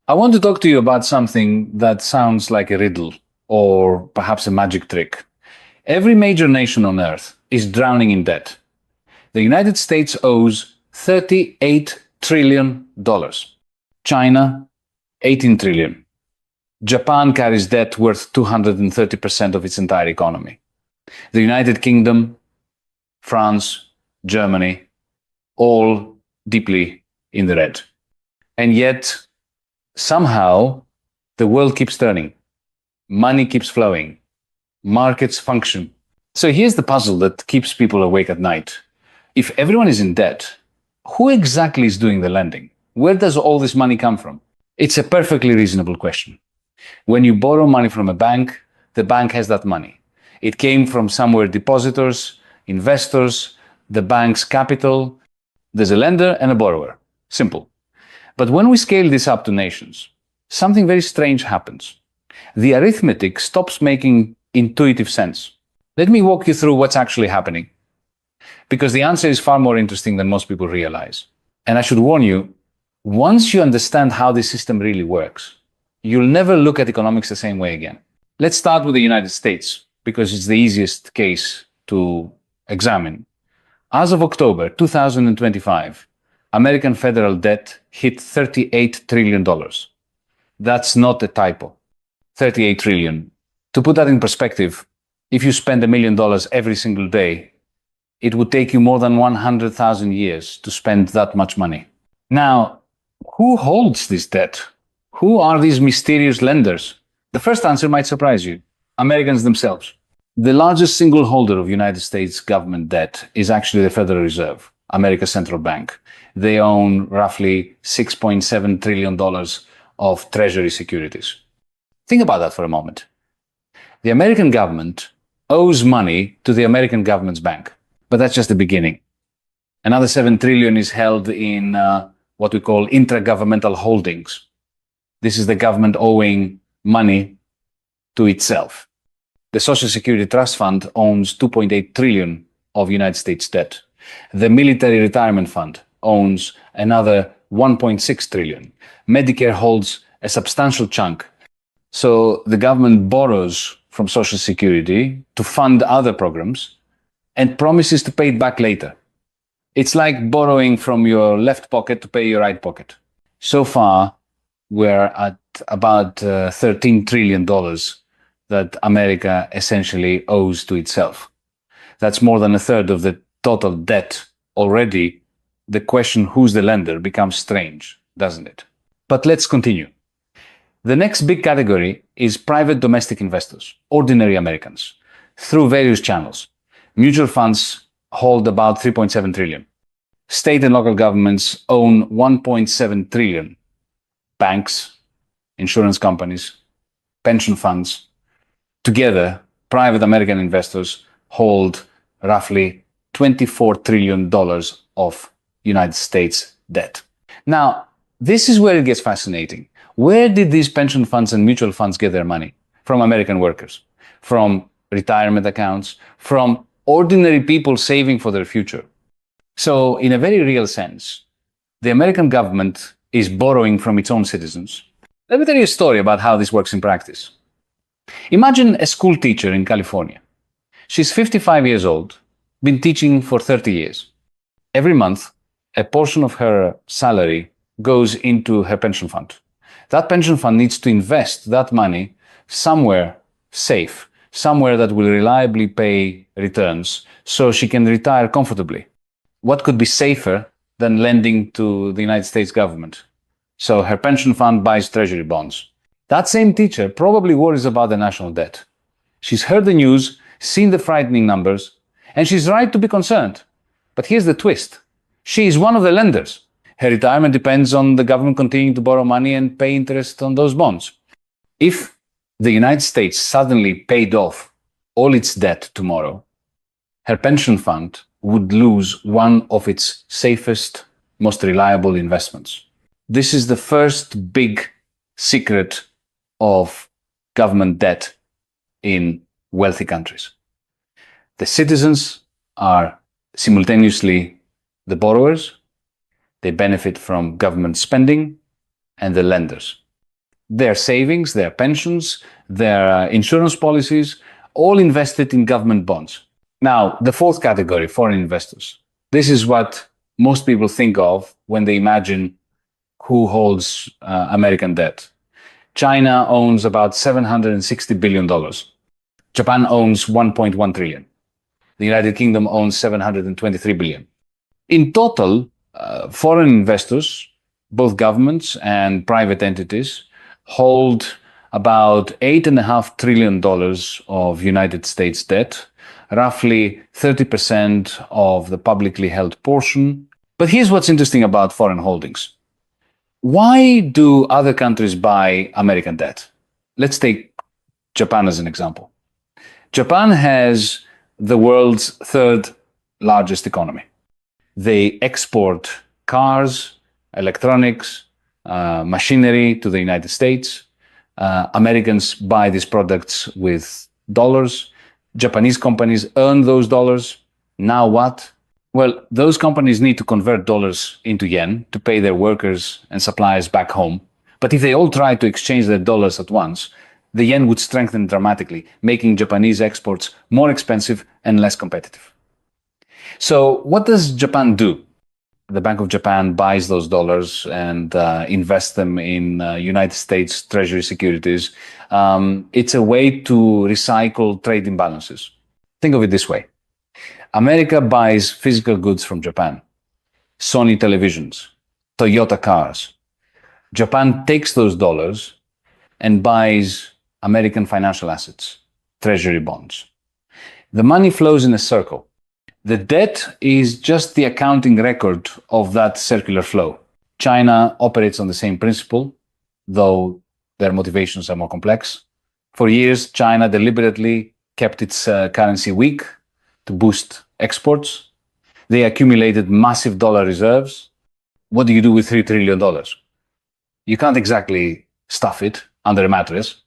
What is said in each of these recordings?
I want to talk to you about something that sounds like a riddle or perhaps a magic trick. Every major nation on earth is drowning in debt. The United States owes $38 trillion. China, 18 trillion. Japan carries debt worth 230% of its entire economy. The United Kingdom, France, Germany, all deeply in the red. And yet, somehow, the world keeps turning. Money keeps flowing. Markets function. So here's the puzzle that keeps people awake at night. If everyone is in debt, who exactly is doing the lending? Where does all this money come from? It's a perfectly reasonable question. When you borrow money from a bank, the bank has that money. It came from somewhere: depositors, investors, the bank's capital. There's a lender and a borrower. Simple. But when we scale this up to nations, something very strange happens. The arithmetic stops making intuitive sense. Let me walk you through what's actually happening, because the answer is far more interesting than most people realize. And I should warn you, once you understand how this system really works, you'll never look at economics the same way again. Let's start with the United States, because it's the easiest case to examine. As of October 2025, American federal debt hit $38 trillion. That's not a typo. 38 trillion. To put that in perspective, if you spend $1 million every single day, it would take you more than 100,000 years to spend that much money. Now, who holds this debt? Who are these mysterious lenders? The first answer might surprise you: Americans themselves. The largest single holder of United States government debt is actually the Federal Reserve, America's central bank. They own roughly $6.7 trillion of treasury securities. Think about that for a moment. The American government owes money to the American government's bank, but that's just the beginning. Another $7 trillion is held in what we call intragovernmental holdings. This is the government owing money to itself. The Social Security Trust Fund owns 2.8 trillion of United States debt. The Military Retirement Fund owns another 1.6 trillion. Medicare holds a substantial chunk. So the government borrows from Social Security to fund other programs and promises to pay it back later. It's like borrowing from your left pocket to pay your right pocket. So far, we're at about $13 trillion that America essentially owes to itself. That's more than a third of the total debt already. The question, who's the lender, becomes strange, doesn't it? But let's continue. The next big category is private domestic investors, ordinary Americans, through various channels. Mutual funds hold about 3.7 trillion. State and local governments own 1.7 trillion. Banks, insurance companies, pension funds. Together, private American investors hold roughly $24 trillion of United States debt. Now, this is where it gets fascinating. Where did these pension funds and mutual funds get their money? From American workers, from retirement accounts, from ordinary people saving for their future. So, in a very real sense, the American government is borrowing from its own citizens. Let me tell you a story about how this works in practice. Imagine a school teacher in California. She's 55 years old, been teaching for 30 years. Every month, a portion of her salary goes into her pension fund. That pension fund needs to invest that money somewhere safe, somewhere that will reliably pay returns, so she can retire comfortably. What could be safer than lending to the United States government? So her pension fund buys treasury bonds. That same teacher probably worries about the national debt. She's heard the news, seen the frightening numbers, and she's right to be concerned. But here's the twist. She is one of the lenders. Her retirement depends on the government continuing to borrow money and pay interest on those bonds. If the United States suddenly paid off all its debt tomorrow, her pension fund would lose one of its safest, most reliable investments. This is the first big secret of government debt in wealthy countries. The citizens are simultaneously the borrowers, they benefit from government spending, and the lenders. their savings, their pensions, their insurance policies, all invested in government bonds. Now, the fourth category, foreign investors. This is what most people think of when they imagine who holds American debt. China owns about $760 billion. Japan owns 1.1 trillion. The United Kingdom owns 723 billion. In total, foreign investors, both governments and private entities, hold about $8.5 trillion of United States debt, roughly 30% of the publicly held portion. But here's what's interesting about foreign holdings. Why do other countries buy American debt? Let's take Japan as an example. Japan has the world's third largest economy. They export cars, electronics, machinery to the United States. Americans buy these products with dollars. Japanese companies earn those dollars. Now what? Well, those companies need to convert dollars into yen to pay their workers and suppliers back home. But if they all try to exchange their dollars at once, the yen would strengthen dramatically, making Japanese exports more expensive and less competitive. So what does Japan do? The Bank of Japan buys those dollars and invests them in United States Treasury securities. It's a way to recycle trade imbalances. Think of it this way. America buys physical goods from Japan, Sony televisions, Toyota cars. Japan takes those dollars and buys American financial assets, treasury bonds. The money flows in a circle. The debt is just the accounting record of that circular flow. China operates on the same principle, though their motivations are more complex. For years, China deliberately kept its currency weak to boost exports. They accumulated massive dollar reserves. What do you do with $3 trillion? You can't exactly stuff it under a mattress.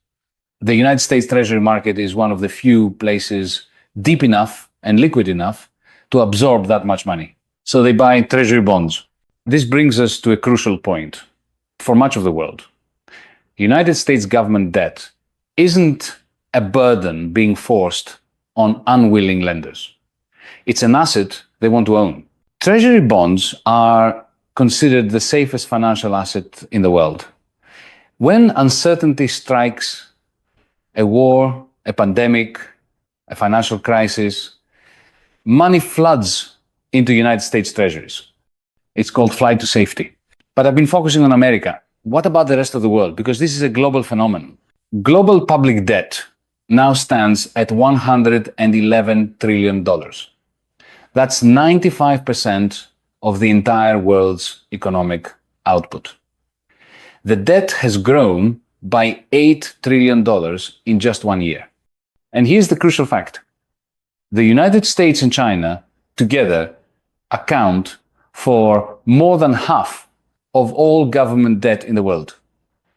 The United States Treasury market is one of the few places deep enough and liquid enough to absorb that much money. So they buy treasury bonds. This brings us to a crucial point for much of the world. United States government debt isn't a burden being forced on unwilling lenders. It's an asset they want to own. Treasury bonds are considered the safest financial asset in the world. When uncertainty strikes, a war, a pandemic, a financial crisis, money floods into United States treasuries. It's called flight to safety. But I've been focusing on America. What about the rest of the world? Because this is a global phenomenon. Global public debt now stands at $111 trillion. That's 95% of the entire world's economic output. The debt has grown by $8 trillion in just 1 year. And here's the crucial fact. The United States and China together account for more than half of all government debt in the world.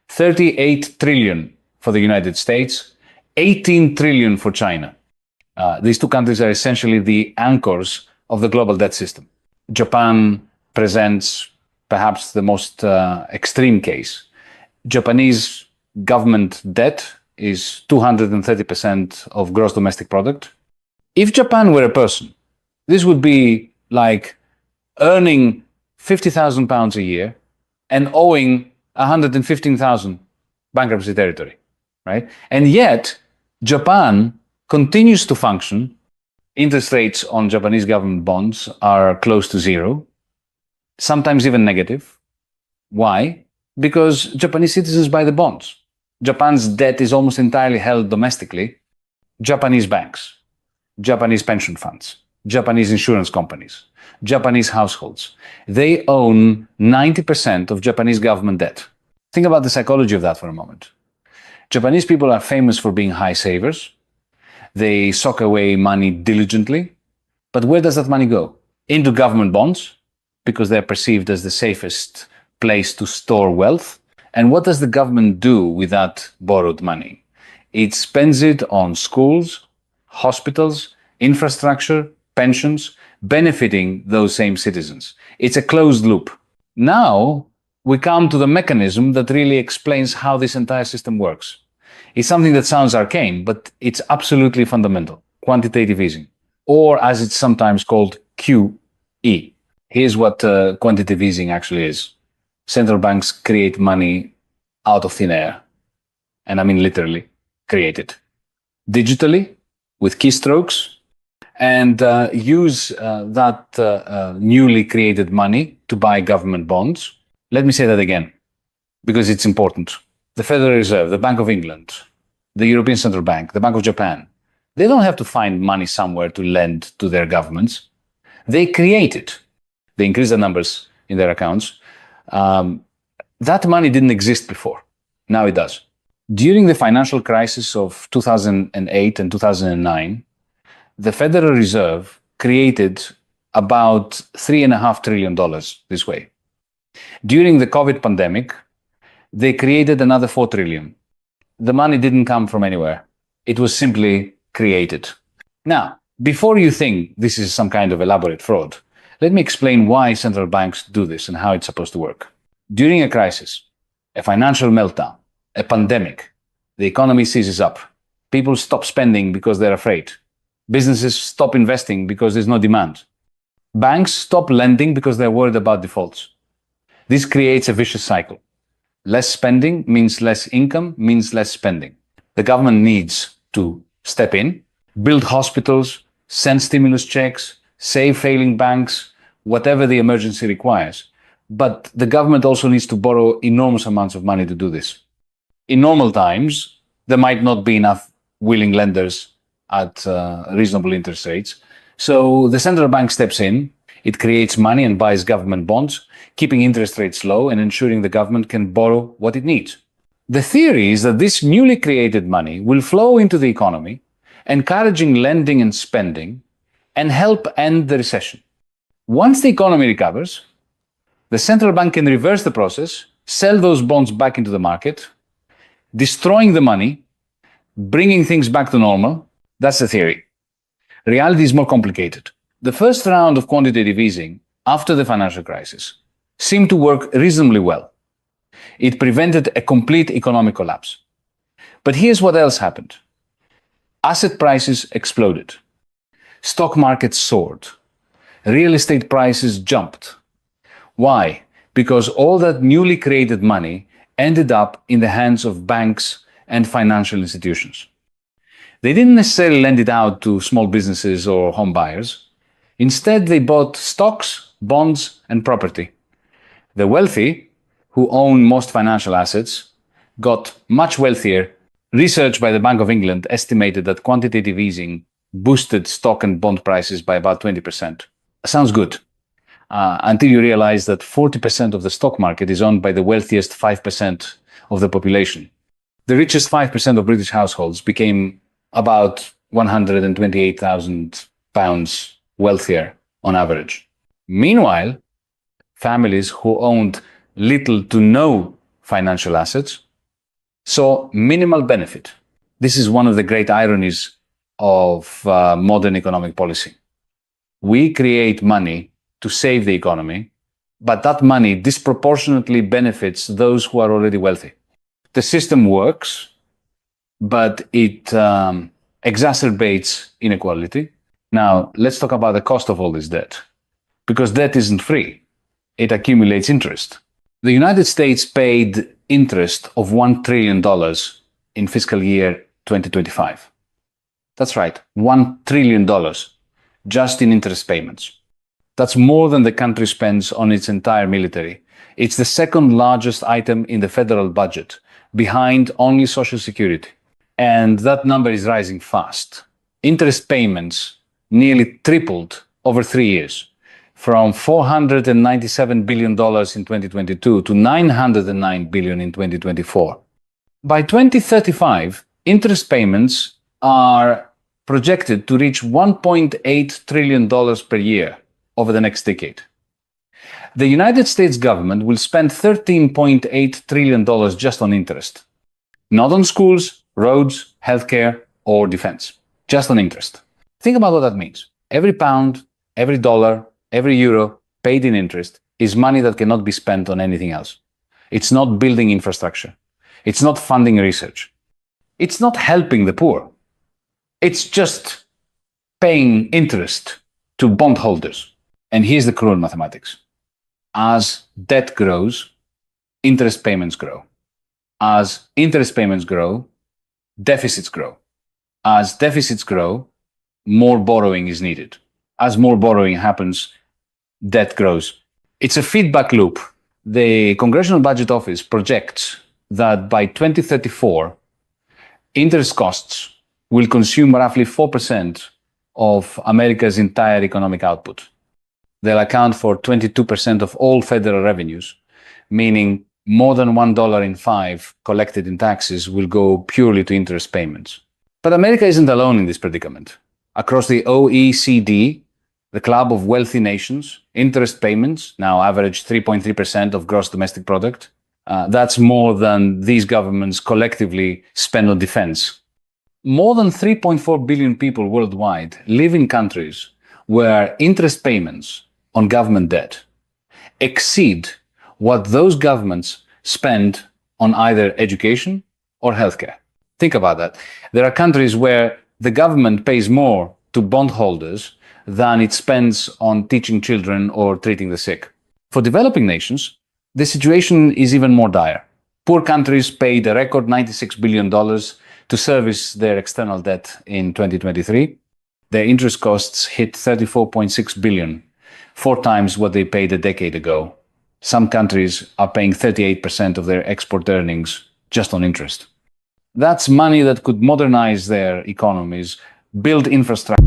38 trillion for the United States, 18 trillion for China. These two countries are essentially the anchors of the global debt system. Japan presents perhaps the most extreme case. Japanese government debt is 230% of gross domestic product. If Japan were a person, this would be like earning £50,000 a year and owing 115,000 bankruptcy territory, right? And yet, Japan continues to function. Interest rates on Japanese government bonds are close to zero, sometimes even negative. Why? Because Japanese citizens buy the bonds. Japan's debt is almost entirely held domestically. Japanese banks, Japanese pension funds, Japanese insurance companies, Japanese households, they own 90% of Japanese government debt. Think about the psychology of that for a moment. Japanese people are famous for being high savers. They sock away money diligently. But where does that money go? Into government bonds, because they're perceived as the safest place to store wealth. And what does the government do with that borrowed money? It spends it on schools, hospitals, infrastructure, pensions, benefiting those same citizens. It's a closed loop. Now, we come to the mechanism that really explains how this entire system works. It's something that sounds arcane, but it's absolutely fundamental. Quantitative easing, or as it's sometimes called, QE. Here's what quantitative easing actually is. Central banks create money out of thin air. And I mean literally, create it. Digitally, with keystrokes, and use that newly created money to buy government bonds. Let me say that again, because it's important. The Federal Reserve, the Bank of England, the European Central Bank, the Bank of Japan, they don't have to find money somewhere to lend to their governments. They create it. They increase the numbers in their accounts. That money didn't exist before. Now it does. During the financial crisis of 2008 and 2009, the Federal Reserve created about $3.5 trillion this way. During the COVID pandemic, they created another 4 trillion. The money didn't come from anywhere. It was simply created. Now, before you think this is some kind of elaborate fraud, let me explain why central banks do this and how it's supposed to work. During a crisis, a financial meltdown, a pandemic, the economy seizes up. People stop spending because they're afraid. Businesses stop investing because there's no demand. Banks stop lending because they're worried about defaults. This creates a vicious cycle. Less spending means less income, means less spending. The government needs to step in, build hospitals, send stimulus checks, save failing banks, whatever the emergency requires. But the government also needs to borrow enormous amounts of money to do this. In normal times, there might not be enough willing lenders at reasonable interest rates. So the central bank steps in, it creates money and buys government bonds, keeping interest rates low and ensuring the government can borrow what it needs. The theory is that this newly created money will flow into the economy, encouraging lending and spending, and help end the recession. Once the economy recovers, the central bank can reverse the process, sell those bonds back into the market, destroying the money, bringing things back to normal. That's the theory. Reality is more complicated. The first round of quantitative easing after the financial crisis seemed to work reasonably well. It prevented a complete economic collapse. But here's what else happened. Asset prices exploded. Stock markets soared. Real estate prices jumped. Why? Because all that newly created money ended up in the hands of banks and financial institutions. They didn't necessarily lend it out to small businesses or home buyers. Instead, they bought stocks, bonds, and property. The wealthy, who own most financial assets, got much wealthier. Research by the Bank of England estimated that quantitative easing boosted stock and bond prices by about 20%. Sounds good. Until you realize that 40% of the stock market is owned by the wealthiest 5% of the population. The richest 5% of British households became about £128,000 wealthier on average. Meanwhile, families who owned little to no financial assets saw minimal benefit. This is one of the great ironies of modern economic policy. We create money to save the economy, but that money disproportionately benefits those who are already wealthy. The system works, but it exacerbates inequality. Now, let's talk about the cost of all this debt. Because debt isn't free. It accumulates interest. The United States paid interest of $1 trillion in fiscal year 2025. That's right, $1 trillion just in interest payments. That's more than the country spends on its entire military. It's the second largest item in the federal budget, behind only Social Security. And that number is rising fast. Interest payments nearly tripled over 3 years, from $497 billion in 2022 to $909 billion in 2024. By 2035, interest payments are projected to reach $1.8 trillion per year over the next decade. The United States government will spend $13.8 trillion just on interest. Not on schools, roads, healthcare, or defense. Just on interest. Think about what that means. Every pound, every dollar, every euro paid in interest is money that cannot be spent on anything else. It's not building infrastructure. It's not funding research. It's not helping the poor. It's just paying interest to bondholders. And here's the cruel mathematics. As debt grows, interest payments grow. As interest payments grow, deficits grow. As deficits grow, more borrowing is needed. As more borrowing happens, debt grows. It's a feedback loop. The Congressional Budget Office projects that by 2034, interest costs will consume roughly 4% of America's entire economic output. They'll account for 22% of all federal revenues, meaning more than $1 in 5 collected in taxes will go purely to interest payments. But America isn't alone in this predicament. Across the OECD, the club of wealthy nations, interest payments now average 3.3% of gross domestic product. That's more than these governments collectively spend on defense. More than 3.4 billion people worldwide live in countries where interest payments on government debt exceed what those governments spend on either education or healthcare. Think about that. There are countries where the government pays more to bondholders than it spends on teaching children or treating the sick. For developing nations, the situation is even more dire. Poor countries paid a record $96 billion to service their external debt in 2023. Their interest costs hit $34.6 billion, 4 times what they paid a decade ago. Some countries are paying 38% of their export earnings just on interest. That's money that could modernize their economies, build infrastructure.